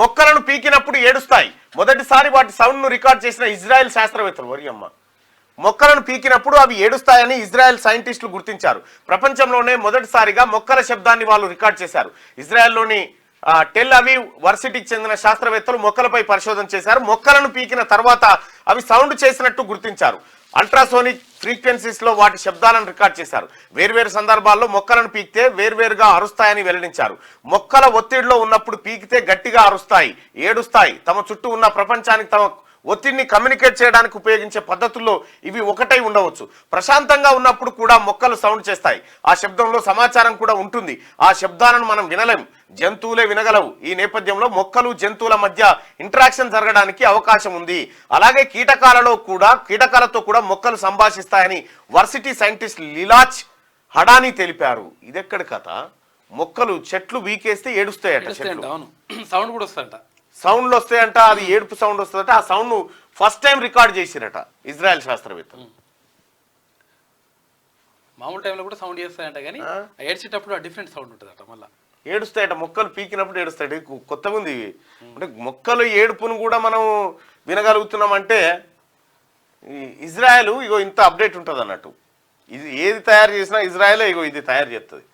మొక్కలను పీకినప్పుడు ఏడుస్తాయి. మొదటిసారి వాటి సౌండ్ ను రికార్డ్ చేసిన ఇజ్రాయెల్ శాస్త్రవేత్తలు. వరియమ్మ, మొక్కలను పీకినప్పుడు అవి ఏడుస్తాయని ఇజ్రాయెల్ సైంటిస్టులు గుర్తించారు. ప్రపంచంలోనే మొదటిసారిగా మొక్కల శబ్దాన్ని వాళ్ళు రికార్డ్ చేశారు. ఇజ్రాయెల్లోని టెల్ అవీవ్ వర్సిటీకి చెందిన శాస్త్రవేత్తలు మొక్కలపై పరిశోధన చేశారు. మొక్కలను పీకిన తర్వాత అవి సౌండ్ చేసినట్టు గుర్తించారు. అల్ట్రాసోనిక్ ఫ్రీక్వెన్సీస్ లో వాటి శబ్దాలను రికార్డ్ చేశారు. వేర్వేరు సందర్భాల్లో మొక్కలను పీకితే వేర్వేరుగా అరుస్తాయని వెల్లడించారు. మొక్కల ఒత్తిడిలో ఉన్నప్పుడు పీకితే గట్టిగా అరుస్తాయి, ఏడుస్తాయి. తమ చుట్టూ ఉన్న ప్రపంచానికి తమ ఒత్తిడిని కమ్యూనికేట్ చేయడానికి ఉపయోగించే పద్ధతుల్లో ఇవి ఒకటై ఉండవచ్చు. ప్రశాంతంగా ఉన్నప్పుడు కూడా మొక్కలు సౌండ్ చేస్తాయి. ఆ శబ్దంలో సమాచారం కూడా ఉంటుంది. ఆ శబ్దాలను మనం వినలేం, జంతువులే వినగలవు. ఈ నేపథ్యంలో మొక్కలు జంతువుల మధ్య ఇంటరాక్షన్ జరగడానికి అవకాశం ఉంది. అలాగే కీటకాలతో కూడా మొక్కలు సంభాషిస్తాయని వర్సిటీ సైంటిస్ట్ లీలాచ్ హడానీ తెలిపారు. ఇదెక్కడ కథ? మొక్కలు చెట్లు వీకేస్తే ఏడుస్తాయట, సౌండ్ కూడా వస్తాయంట, సౌండ్లు వస్తాయంట, అది ఏడుపు సౌండ్ వస్తుందట. ఆ సౌండ్ ను ఫస్ట్ టైం రికార్డ్ చేసిరట ఇజ్రాయెల్ శాస్త్రవేత్తలు. మామూలు టైంలో కూడా సౌండ్ చేస్తాయంట, కానీ ఏడ్చేటప్పుడు డిఫరెంట్ సౌండ్ ఉంటుందట. మళ్ళీ ఏడుస్తాయట, మొక్కలు పీకినప్పుడు ఏడుస్తాయి. కొత్తగా ఉంది. అంటే మొక్కలు ఏడుపును కూడా మనం వినగలుగుతున్నాం అంటే ఇజ్రాయెల్ ఇగో ఇంత అప్డేట్ ఉంటుంది అన్నట్టు. ఇది ఏది తయారు చేసినా ఇజ్రాయెలే ఇగో ఇది తయారు చేస్తుంది.